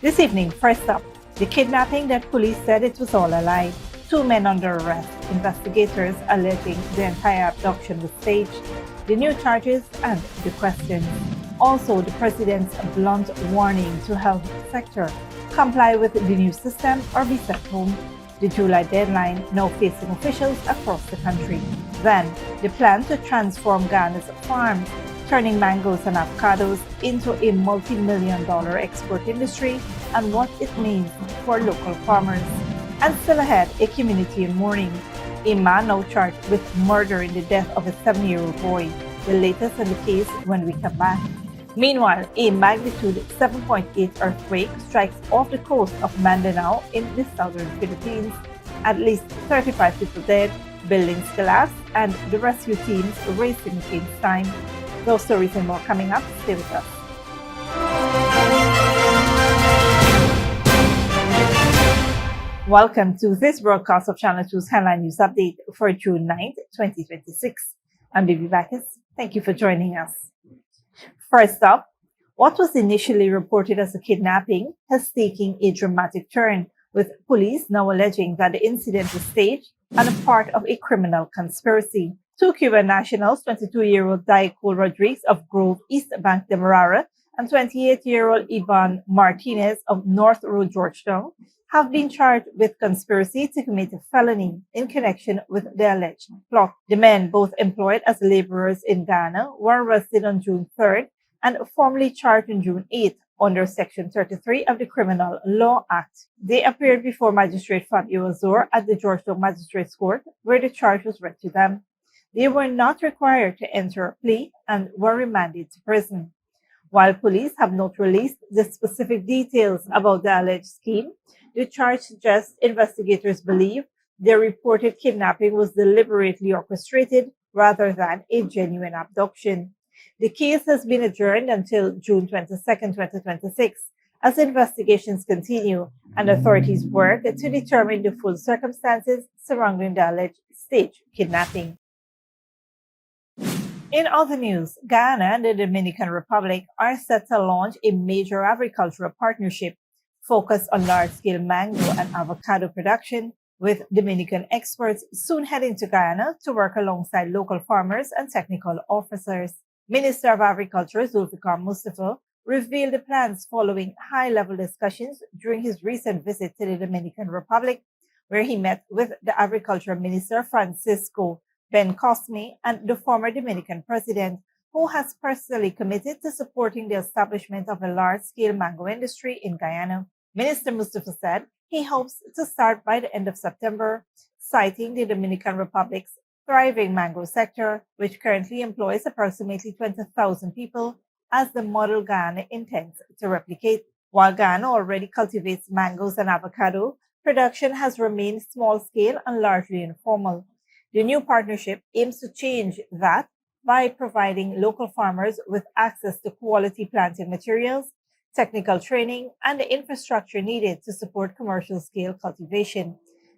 This evening, first up, the kidnapping that police said it was all a lie. 2 men under arrest, investigators alleging the entire abduction was staged, the new charges and the questions. Also, the president's blunt warning to health sector: comply with the new system or be sent home. The July deadline now facing officials across the country. Then, the plan to transform Guyana's farms, turning mangoes and avocados into a multi-million-dollar export industry and what it means for local farmers. And still ahead, a community in mourning. A man now charged with murder in the death of a 7-year-old boy. The latest in the case when we come back. Meanwhile, a magnitude 7.8 earthquake strikes off the coast of Mindanao in the southern Philippines. At least 35 people dead, buildings collapsed, and the rescue teams racing against time. Those stories and more coming up. Stay with us. Welcome to this broadcast of Channel 2's Headline News Update for June 9th, 2026. I'm Bibi Backus. Thank you for joining us. First up, what was initially reported as a kidnapping has taken a dramatic turn, with police now alleging that the incident was staged and a part of a criminal conspiracy. 2 Cuban nationals, 22-year-old Daico Rodriguez of Grove East Bank Demerara and 28-year-old Ivan Martinez of North Road, Georgetown, have been charged with conspiracy to commit a felony in connection with the alleged plot. The men, both employed as laborers in Guyana, were arrested on June 3rd and formally charged on June 8th under Section 33 of the Criminal Law Act. They appeared before Magistrate Fabio Azor at the Georgetown Magistrates Court, where the charge was read to them. They were not required to enter a plea and were remanded to prison. While police have not released the specific details about the alleged scheme, the charge suggests investigators believe the reported kidnapping was deliberately orchestrated rather than a genuine abduction. The case has been adjourned until June 22nd, 2026, as investigations continue and authorities work to determine the full circumstances surrounding the alleged staged kidnapping. In other news, Guyana and the Dominican Republic are set to launch a major agricultural partnership focused on large-scale mango and avocado production, with Dominican experts soon heading to Guyana to work alongside local farmers and technical officers. Minister of Agriculture Zulfikar Mustafa revealed the plans following high-level discussions during his recent visit to the Dominican Republic, where he met with the Agriculture Minister Francisco Ben Cosme and the former Dominican president, who has personally committed to supporting the establishment of a large-scale mango industry in Guyana. Minister Mustafa said he hopes to start by the end of September, citing the Dominican Republic's thriving mango sector, which currently employs approximately 20,000 people, as the model Guyana intends to replicate. While Guyana already cultivates mangoes and avocado, production has remained small-scale and largely informal. The new partnership aims to change that by providing local farmers with access to quality planting materials, technical training, and the infrastructure needed to support commercial-scale cultivation.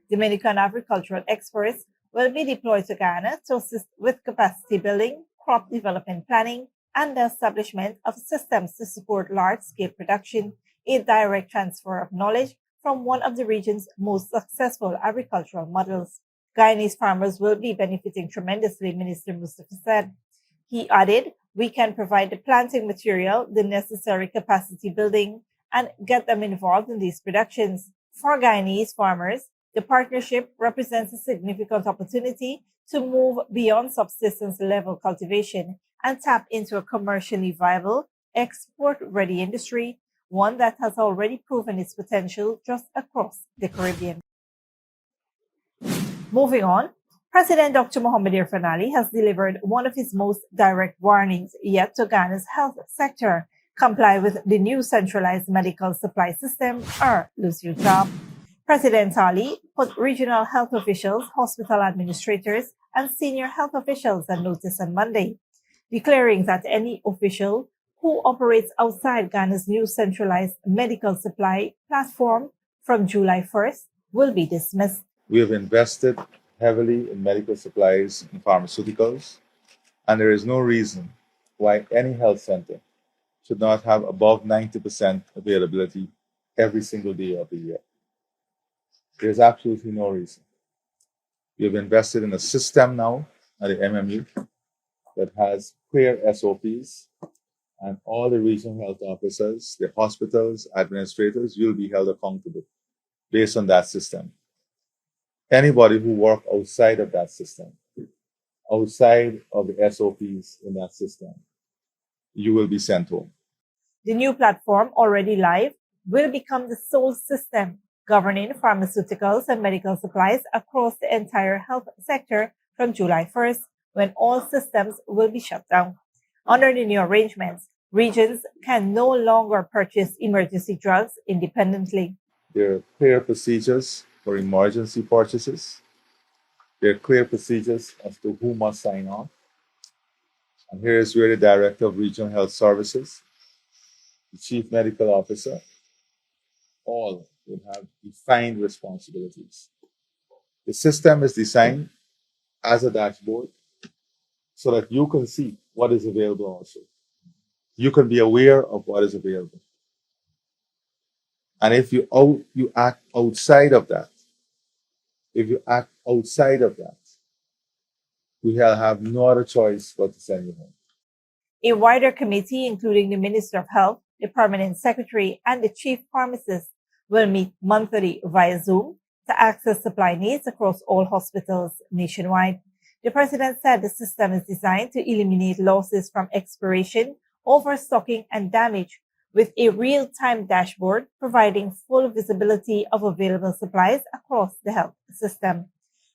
Dominican agricultural experts will be deployed to Guyana to assist with capacity building, crop development planning, and the establishment of systems to support large-scale production, a direct transfer of knowledge from one of the region's most successful agricultural models. Guyanese farmers will be benefiting tremendously, Minister Mustafa said. He added, "We can provide the planting material, the necessary capacity building, and get them involved in these productions. For Guyanese farmers, the partnership represents a significant opportunity to move beyond subsistence level cultivation and tap into a commercially viable, export-ready industry, one that has already proven its potential just across the Caribbean." Moving on, President Dr. Mohamed Irfaan Ali has delivered one of his most direct warnings yet to Ghana's health sector: comply with the new centralized medical supply system or lose your job. President Ali put regional health officials, hospital administrators, and senior health officials on notice on Monday, declaring that any official who operates outside Ghana's new centralized medical supply platform from July 1st will be dismissed. We have invested heavily in medical supplies and pharmaceuticals, and there is no reason why any health center should not have above 90% availability every single day of the year. There's absolutely no reason. We have invested in a system now at the MMU that has clear SOPs, and all the regional health officers, the hospitals, administrators will be held accountable based on that system. Anybody who work outside of that system, outside of the SOPs in that system, you will be sent home. The new platform, already live, will become the sole system governing pharmaceuticals and medical supplies across the entire health sector from July 1st, when all systems will be shut down. Under the new arrangements, regions can no longer purchase emergency drugs independently. There are clear procedures for emergency purchases. There are clear procedures as to who must sign on. And here is where the Director of Regional Health Services, the Chief Medical Officer, all will have defined responsibilities. The system is designed as a dashboard so that you can see what is available also. You can be aware of what is available. And if you act outside of that, we will have no other choice but to send you home. A wider committee, including the Minister of Health, the Permanent Secretary, and the Chief Pharmacist, will meet monthly via Zoom to access supply needs across all hospitals nationwide. The President said the system is designed to eliminate losses from expiration, overstocking, and damage, with a real-time dashboard providing full visibility of available supplies across the health system.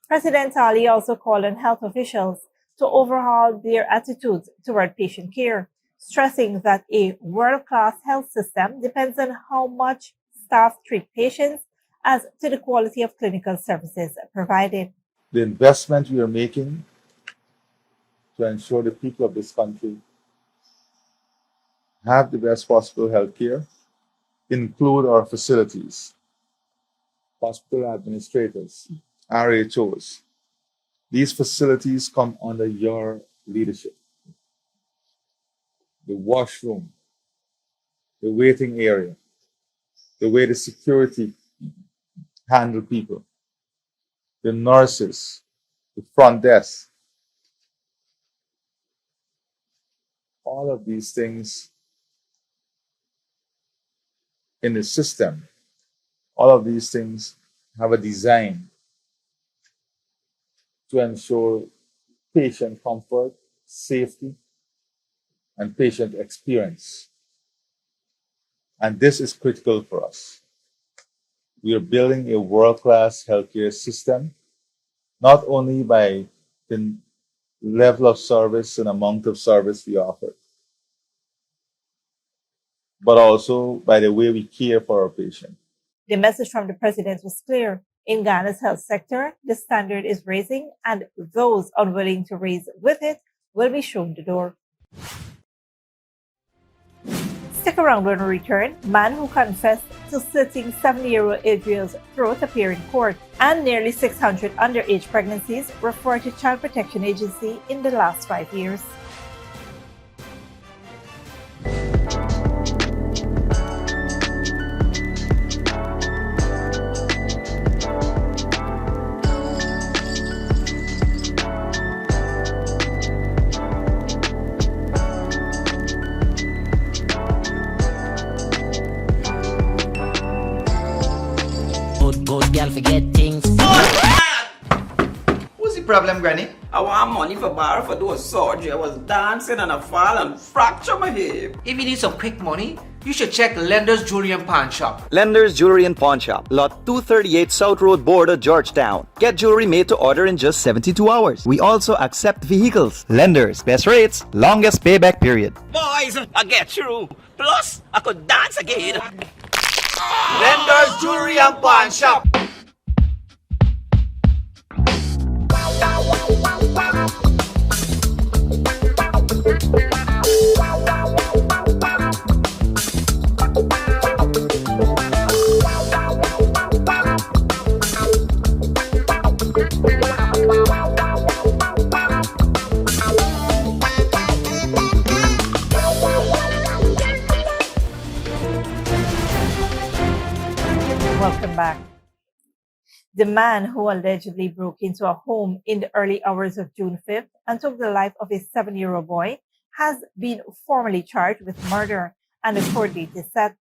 President Ali also called on health officials to overhaul their attitudes toward patient care, stressing that a world-class health system depends on how much staff treat patients as to the quality of clinical services provided. The investment we are making to ensure the people of this country have the best possible health care include our facilities, hospital administrators, RHOs. These facilities come under your leadership. The washroom, the waiting area, the way the security handle people, the nurses, the front desk. All of these things in the system, all of these things have a design to ensure patient comfort, safety, and patient experience. And this is critical for us. We are building a world-class healthcare system, not only by the level of service and amount of service we offer, but also by the way we care for our patients. The message from the President was clear. In Ghana's health sector, the standard is raising, and those unwilling to raise with it will be shown the door. Stick around when we return. Man who confessed to slitting 70-year-old Adriel's throat appear in court, and nearly 600 underage pregnancies referred to Child Protection Agency in the last 5 years. Good girl forget things. What's the problem, Granny? I want money for borrow for do a surgery. I was dancing and I fall and fracture my hip. If you need some quick money, you should check Lender's Jewelry and Pawn Shop. Lender's Jewelry and Pawn Shop, Lot 238 South Road Border, Georgetown. Get jewelry made to order in just 72 hours. We also accept vehicles. Lender's, best rates, longest payback period. Boys, I get through. Plus, I could dance again. Lender's Jewelry and Pawn Shop. Welcome back. The man who allegedly broke into a home in the early hours of June 5th and took the life of a 7-year-old boy has been formally charged with murder, and the court date is set.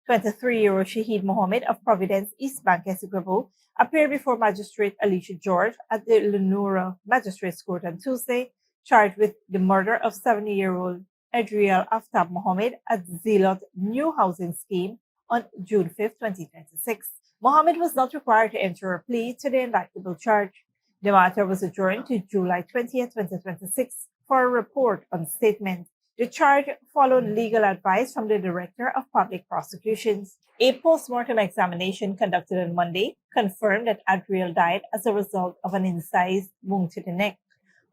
23-year-old Shahid Mohammed of Providence, East Bank, Essequibo, appeared before Magistrate Alicia George at the Lenora Magistrates Court on Tuesday, charged with the murder of 70-year-old Adriel Aftab Mohammed at Zilot New Housing Scheme on June 5, 2026. Mohammed was not required to enter a plea to the indictable charge. The matter was adjourned to July 20, 2026 for a report on statement. The charge followed legal advice from the Director of Public Prosecutions. A post-mortem examination conducted on Monday confirmed that Adriel died as a result of an incised wound to the neck,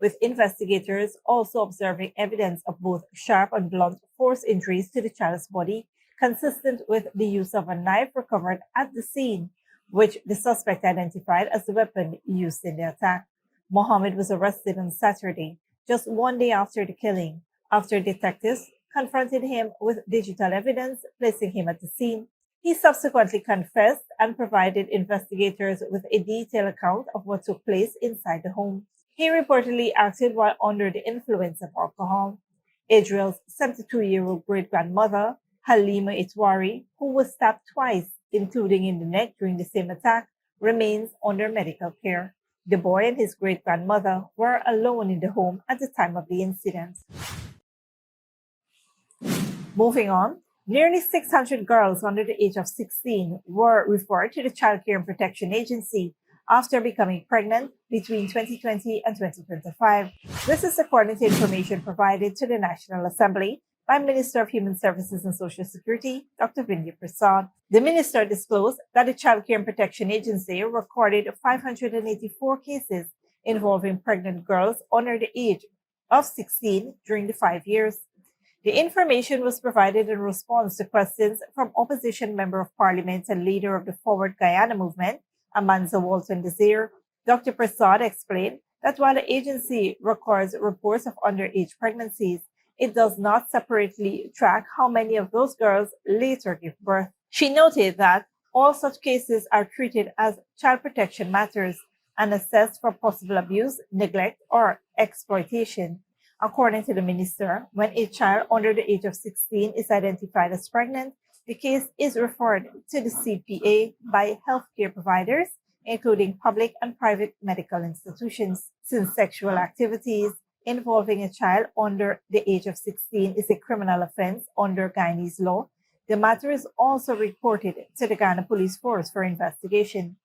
with investigators also observing evidence of both sharp and blunt force injuries to the child's body, consistent with the use of a knife recovered at the scene, which the suspect identified as the weapon used in the attack. Mohammed was arrested on Saturday, just one day after the killing, after detectives confronted him with digital evidence, placing him at the scene. He subsequently confessed and provided investigators with a detailed account of what took place inside the home. He reportedly acted while under the influence of alcohol. Adriel's 72-year-old great-grandmother, Halima Itwari, who was stabbed twice, including in the neck during the same attack, remains under medical care. The boy and his great-grandmother were alone in the home at the time of the incident. Moving on, nearly 600 girls under the age of 16 were referred to the Child Care and Protection Agency after becoming pregnant between 2020 and 2025. This is according to information provided to the National Assembly by Minister of Human Services and Social Security, Dr. Vindya Prasad. The minister disclosed that the Child Care and Protection Agency recorded 584 cases involving pregnant girls under the age of 16 during the 5 years. The information was provided in response to questions from opposition Member of Parliament and leader of the Forward Guyana movement, Amanza Walton Desir. Dr. Prasad explained that while the agency records reports of underage pregnancies, it does not separately track how many of those girls later give birth. She noted that all such cases are treated as child protection matters and assessed for possible abuse, neglect, or exploitation. According to the minister, when a child under the age of 16 is identified as pregnant, the case is referred to the CPA by healthcare providers, including public and private medical institutions. Since sexual activities involving a child under the age of 16 is a criminal offense under Guyanese law, the matter is also reported to the Ghana Police Force for investigation.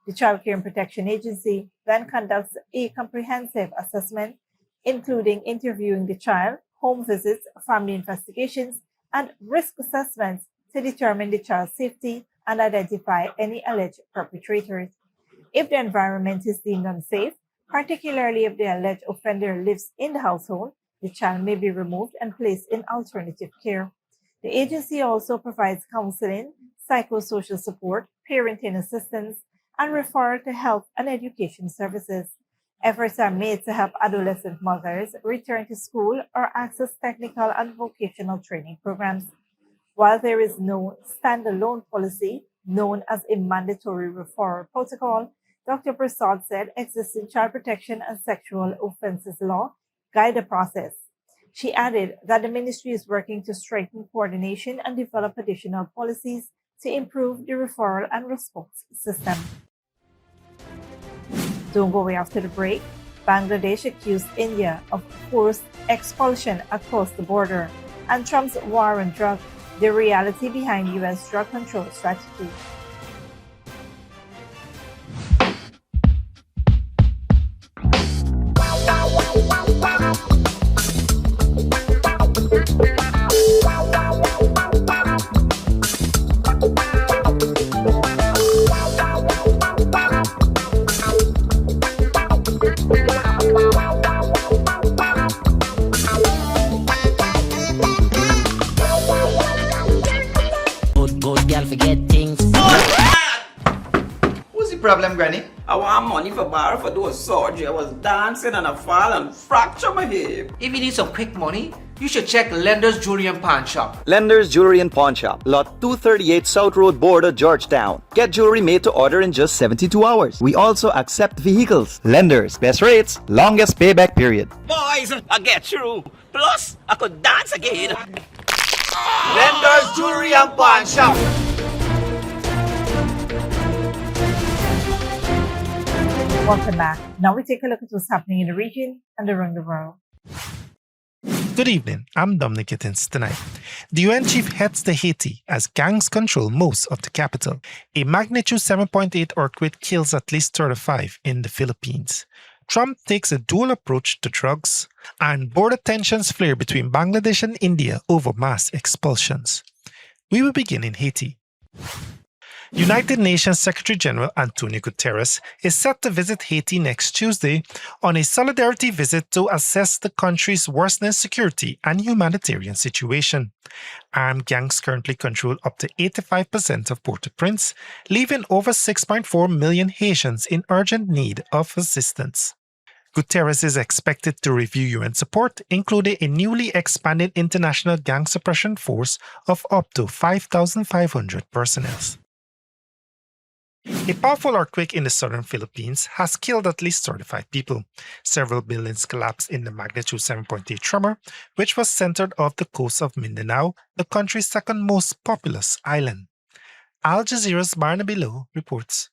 The Child Care and Protection Agency then conducts a comprehensive assessment, including interviewing the child, home visits, family investigations, and risk assessments to determine the child's safety and identify any alleged perpetrators. If the environment is deemed unsafe, particularly if the alleged offender lives in the household, the child may be removed and placed in alternative care. The agency also provides counseling, psychosocial support, parenting assistance, and referral to health and education services. Efforts are made to help adolescent mothers return to school or access technical and vocational training programs. While there is no standalone policy known as a mandatory referral protocol, Dr. Prasad said existing child protection and sexual offences law guide the process. She added that the ministry is working to strengthen coordination and develop additional policies to improve the referral and response system. Don't go away after the break. Bangladesh accused India of forced expulsion across the border, and Trump's war on drugs, the reality behind U.S. drug control strategy. Good girl forget things. problem, Granny? I want money for borrow for those surgery. I was dancing and I fall and fracture my hip. If you need some quick money, you should check Lender's Jewelry and Pawn Shop. Lender's Jewelry and Pawn Shop, lot 238 South Road, Border, Georgetown. Get jewelry made to order in just 72 hours. We also accept vehicles. Lenders, best rates, longest payback period. Boys, I get through. Plus, I could dance again. Lender's Jewelry and Pawn Shop. Welcome back. Now we take a look at what's happening in the region and around the world. Good evening, I'm Dominic Gittins. Tonight, the UN chief heads to Haiti as gangs control most of the capital. A magnitude 7.8 earthquake kills at least 35 in the Philippines. Trump takes a dual approach to drugs, and border tensions flare between Bangladesh and India over mass expulsions. We will begin in Haiti. United Nations Secretary General Antonio Guterres is set to visit Haiti next Tuesday on a solidarity visit to assess the country's worsening security and humanitarian situation. Armed gangs currently control up to 85% of Port-au-Prince, leaving over 6.4 million Haitians in urgent need of assistance. Guterres is expected to review UN support, including a newly expanded international gang suppression force of up to 5,500 personnel. A powerful earthquake in the southern Philippines has killed at least 35 people. Several buildings collapsed in the magnitude 7.8 tremor, which was centered off the coast of Mindanao, the country's second most populous island. Al Jazeera's Barnaby Lowe reports.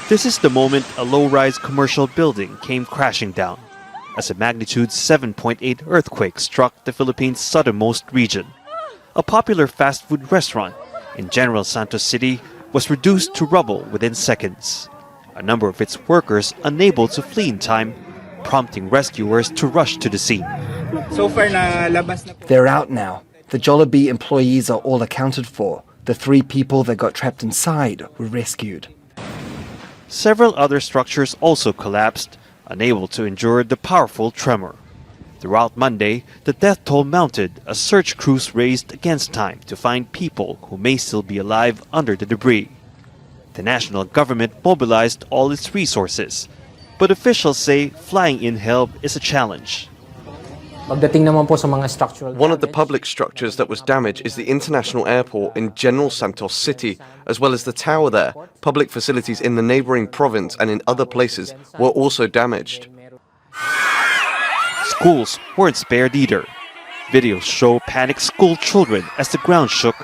This is the moment a low-rise commercial building came crashing down as a magnitude 7.8 earthquake struck the Philippines' southernmost region. A popular fast food restaurant in General Santos City was reduced to rubble within seconds. A number of its workers unable to flee in time, prompting rescuers to rush to the scene. They're out now. The Jollibee employees are all accounted for. The 3 people that got trapped inside were rescued. Several other structures also collapsed, unable to endure the powerful tremor. Throughout Monday, the death toll mounted as search crews raced against time to find people who may still be alive under the debris. The national government mobilized all its resources, but officials say flying in help is a challenge. One of the public structures that was damaged is the international airport in General Santos City, as well as the tower there. Public facilities in the neighboring province and in other places were also damaged. Schools weren't spared either. Videos show panicked school children as the ground shook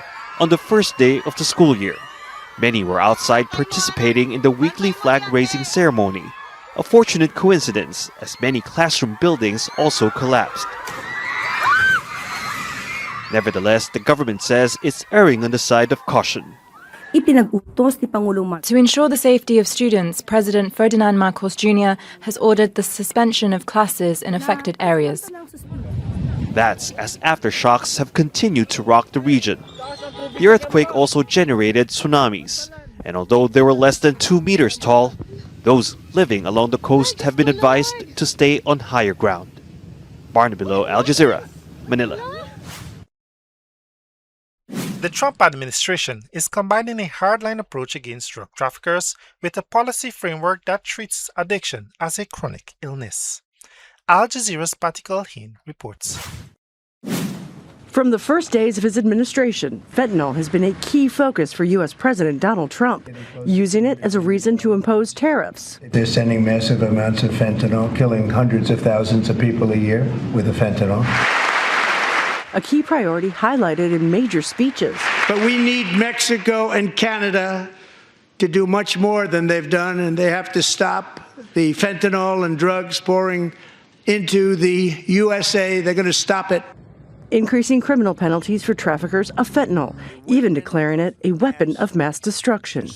on the first day of the school year. Many were outside participating in the weekly flag-raising ceremony, a fortunate coincidence as many classroom buildings also collapsed. Nevertheless, the government says it's erring on the side of caution. To ensure the safety of students, President Ferdinand Marcos Jr. has ordered the suspension of classes in affected areas. That's as aftershocks have continued to rock the region. The earthquake also generated tsunamis, and although they were less than 2 meters tall, those living along the coast have been advised to stay on higher ground. Barnaby Lowe, Al Jazeera, Manila. The Trump administration is combining a hardline approach against drug traffickers with a policy framework that treats addiction as a chronic illness. Al Jazeera's Patty Culhane reports. From the first days of his administration, fentanyl has been a key focus for U.S. President Donald Trump, using it as a reason to impose tariffs. They're sending massive amounts of fentanyl, killing hundreds of thousands of people a year with the fentanyl. A key priority highlighted in major speeches. But we need Mexico and Canada to do much more than they've done, and they have to stop the fentanyl and drugs pouring into the USA. They're going to stop it. Increasing criminal penalties for traffickers of fentanyl, even declaring it a weapon of mass destruction.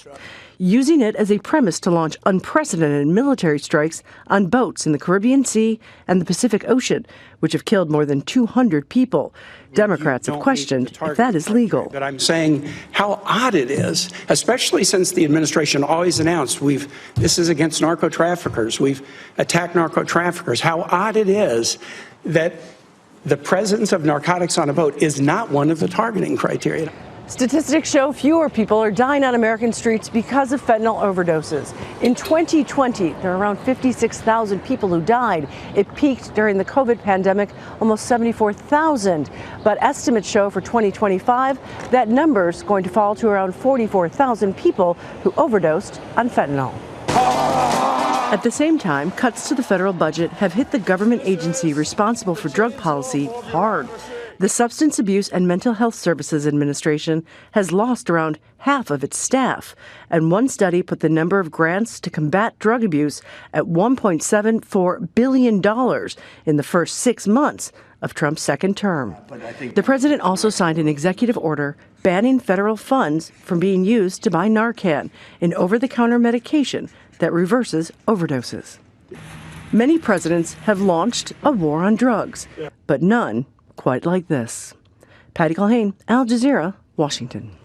Using it as a premise to launch unprecedented military strikes on boats in the Caribbean Sea and the Pacific Ocean, which have killed more than 200 people. Democrats have questioned if that is legal. But I'm saying how odd it is, especially since the administration always announced this is against narco traffickers. We've attacked narco traffickers. How odd it is that the presence of narcotics on a boat is not one of the targeting criteria. Statistics show fewer people are dying on American streets because of fentanyl overdoses. In 2020, there are around 56,000 people who died. It peaked during the COVID pandemic, almost 74,000. But estimates show for 2025 that number's going to fall to around 44,000 people who overdosed on fentanyl. At the same time, cuts to the federal budget have hit the government agency responsible for drug policy hard. The Substance Abuse and Mental Health Services Administration has lost around half of its staff, and one study put the number of grants to combat drug abuse at $1.74 billion in the first 6 months of Trump's second term. The president also signed an executive order banning federal funds from being used to buy Narcan, an over-the-counter medication that reverses overdoses. Many presidents have launched a war on drugs, but none quite like this. Patty Culhane, Al Jazeera, Washington.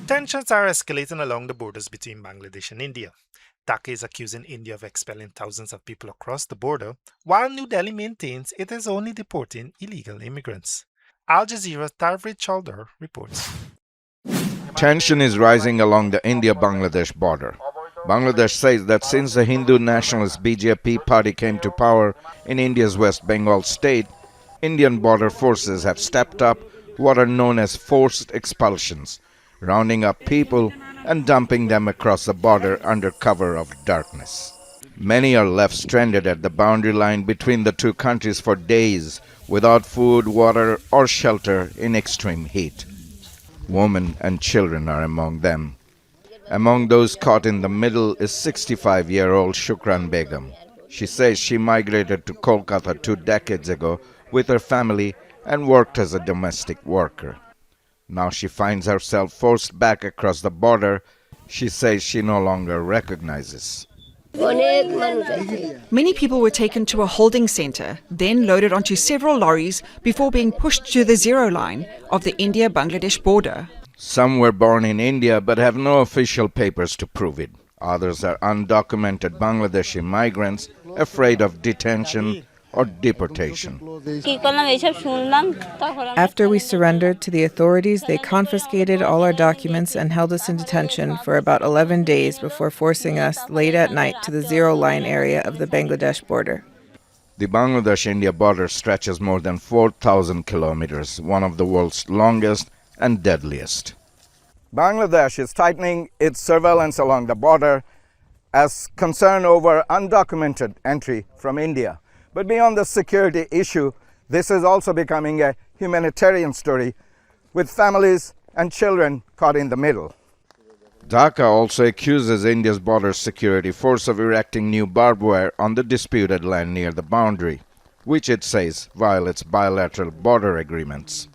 Tensions are escalating along the borders between Bangladesh and India. Dhaka is accusing India of expelling thousands of people across the border, while New Delhi maintains it is only deporting illegal immigrants. Al Jazeera's Tarvik Chaldar reports. Tension is rising along the India-Bangladesh border. Bangladesh says that since the Hindu nationalist BJP party came to power in India's West Bengal state, Indian border forces have stepped up what are known as forced expulsions, rounding up people and dumping them across the border under cover of darkness. Many are left stranded at the boundary line between the two countries for days without food, water, or shelter in extreme heat. Women and children are among them. Among those caught in the middle is 65-year-old Shukran Begum. She says she migrated to Kolkata 2 decades ago with her family and worked as a domestic worker. Now she finds herself forced back across the border she says she no longer recognizes. Many people were taken to a holding center, then loaded onto several lorries before being pushed to the zero line of the India-Bangladesh border. Some were born in India but have no official papers to prove it. Others are undocumented Bangladeshi migrants afraid of detention or deportation. After we surrendered to the authorities, they confiscated all our documents and held us in detention for about 11 days before forcing us late at night to the zero line area of the Bangladesh border. The Bangladesh-India border stretches more than 4,000 kilometers, one of the world's longest and deadliest. Bangladesh is tightening its surveillance along the border as concern over undocumented entry from India. But beyond the security issue, this is also becoming a humanitarian story with families and children caught in the middle. Dhaka also accuses India's border security force of erecting new barbed wire on the disputed land near the boundary, which it says violates bilateral border agreements.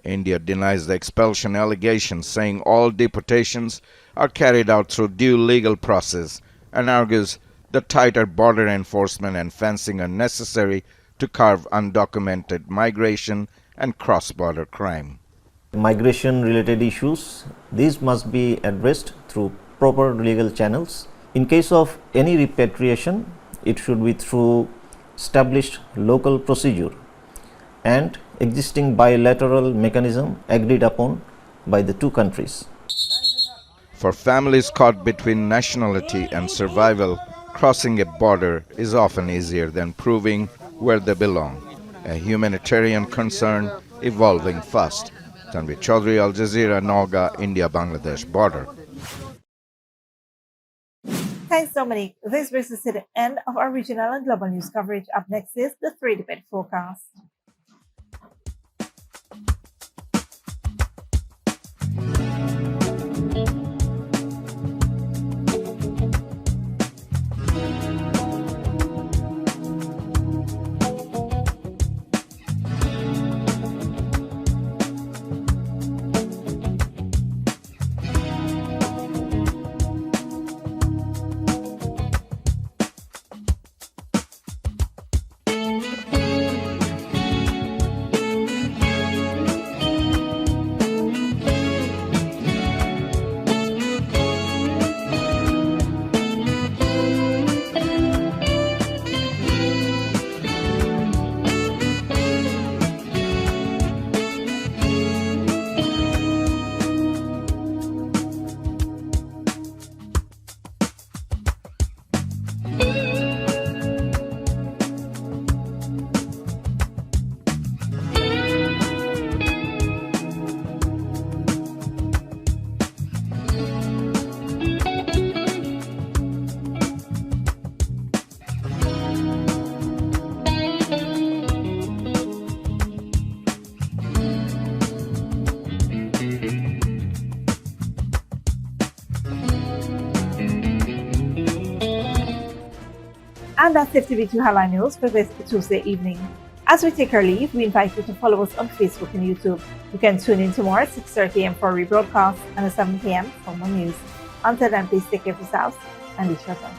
India denies the expulsion allegations, saying all deportations are carried out through due legal process, and argues the tighter border enforcement and fencing are necessary to curb undocumented migration and cross-border crime. Migration-related issues, these must be addressed through proper legal channels. In case of any repatriation, it should be through established local procedure and existing bilateral mechanism agreed upon by the two countries. For families caught between nationality and survival, crossing a border is often easier than proving where they belong. A humanitarian concern evolving fast. Tanvir Chaudhary, Al Jazeera, Naga, India-Bangladesh border. Thanks, Dominic. This brings us to the end of our regional and global news coverage. Up next is the 3-Debate Forecast. And that's FTV2 Headline News for this Tuesday evening. As we take our leave, we invite you to follow us on Facebook and YouTube. You can tune in tomorrow at 6:30 a.m. for a rebroadcast and at 7 p.m. for more news. Until then, please take care of yourselves and each other.